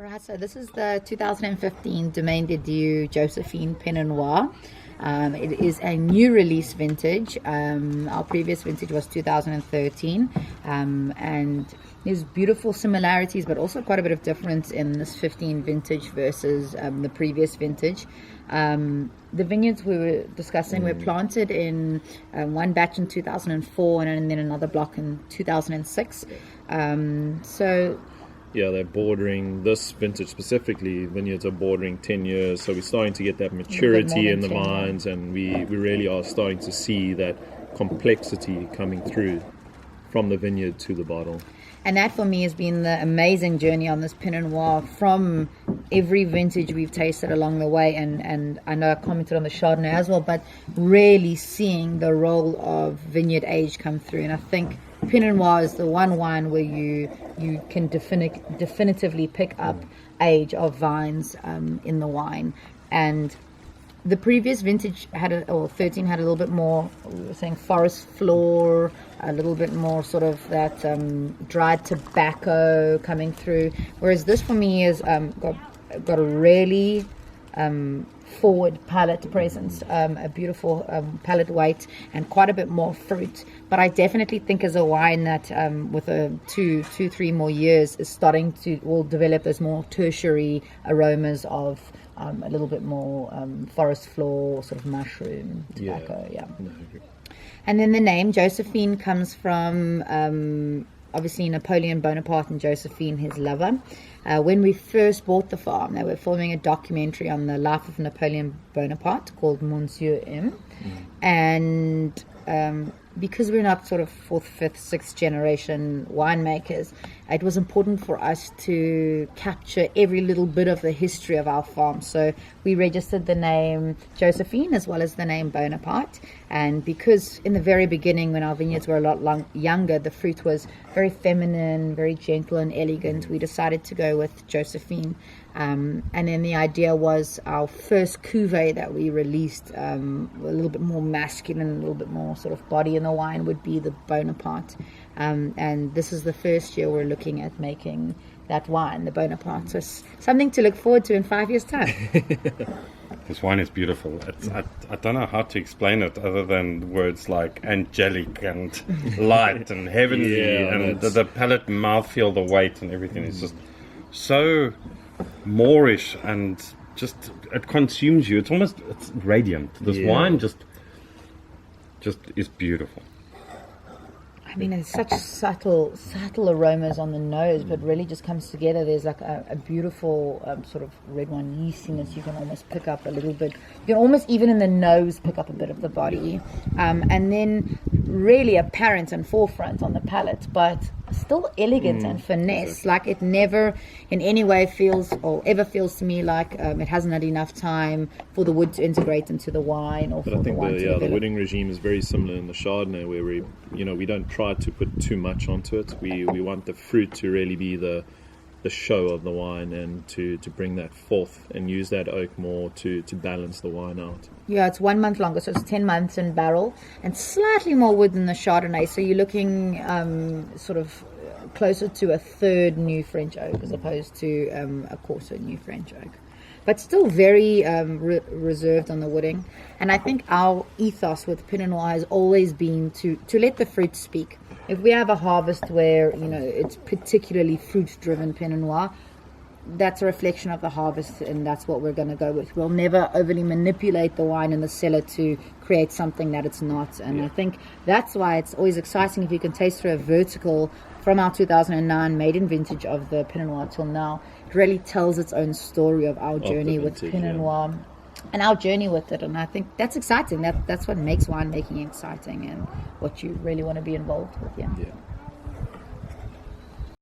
All right, so this is the 2015 Domaine de Dieux Josephine Pinot Noir. It is a new release vintage. Our previous vintage was 2013, and there's beautiful similarities, but also quite a bit of difference in this 15 vintage versus the previous vintage. The vineyards we were discussing were planted in one batch in 2004 and then another block in 2006. Yeah, they're bordering, this vintage specifically, vineyards are bordering 10 years, so we're starting to get that maturity in the vines, and we really are starting to see that complexity coming through from the vineyard to the bottle. And that for me has been the amazing journey on this Pinot Noir from every vintage we've tasted along the way, and I know I commented on the Chardonnay as well, but really seeing the role of vineyard age come through. And I think Pinot Noir is the one wine where you can definitively pick up age of vines in the wine. And the previous vintage had 13 had a little bit more, we were saying, forest floor, a little bit more sort of that dried tobacco coming through, whereas this for me is got a really forward palate presence, a beautiful palate weight, and quite a bit more fruit. But I definitely think as a wine that with a two, 3 more years is starting to will develop those more tertiary aromas of a little bit more forest floor, sort of mushroom, tobacco. Yeah. No, I agree. And then the name Josephine comes from obviously Napoleon Bonaparte and Josephine, his lover. When we first bought the farm, they were filming a documentary on the life of Napoleon Bonaparte called Monsieur M. And because we're not sort of 4th, 5th, 6th generation winemakers, it was important for us to capture every little bit of the history of our farm. So we registered the name Josephine as well as the name Bonaparte. And because in the very beginning, when our vineyards were a lot younger, the fruit was very feminine, very gentle and elegant, we decided to go with Josephine. And then the idea was our first cuvee that we released, a little bit more masculine, a little bit more sort of body in the wine, would be the Bonaparte. And this is the first year we're looking at making that wine, the Bonaparte. So it's something to look forward to in 5 years' time. This wine is beautiful. I don't know how to explain it other than words like angelic and light and heavenly, and the palate, mouthfeel, the weight and everything is just so Moorish, and just it consumes you. It's radiant. This wine just is beautiful. I mean, it's such subtle aromas on the nose, but really just comes together. There's like a beautiful sort of red wine yeastiness. You can almost pick up a little bit. You can almost, even in the nose, pick up a bit of the body. And then really apparent and forefront on the palate, but still elegant and finesse. Exactly. Like it never in any way feels or ever feels to me like it hasn't had enough time for the wood to integrate into the wine. Or but I think the wooding regime is very similar in the Chardonnay, where we don't try to put too much onto it. We want the fruit to really be the show of the wine, and to bring that forth and use that oak more to balance the wine out. Yeah, it's 1 month longer, so it's 10 months in barrel and slightly more wood than the Chardonnay. So you're looking sort of closer to a third new French oak as opposed to a quarter new French oak. But still very reserved on the wooding. And I think our ethos with Pinot Noir has always been to let the fruit speak. If we have a harvest where, it's particularly fruit-driven Pinot Noir, that's a reflection of the harvest, and that's what we're going to go with. We'll never overly manipulate the wine in the cellar to create something that it's not. And I think that's why it's always exciting if you can taste through a vertical from our 2009 maiden vintage of the Pinot Noir till now. It really tells its own story of our journey with Pinot Noir and our journey with it. And I think that's exciting. That's what makes winemaking exciting and what you really want to be involved with. Yeah.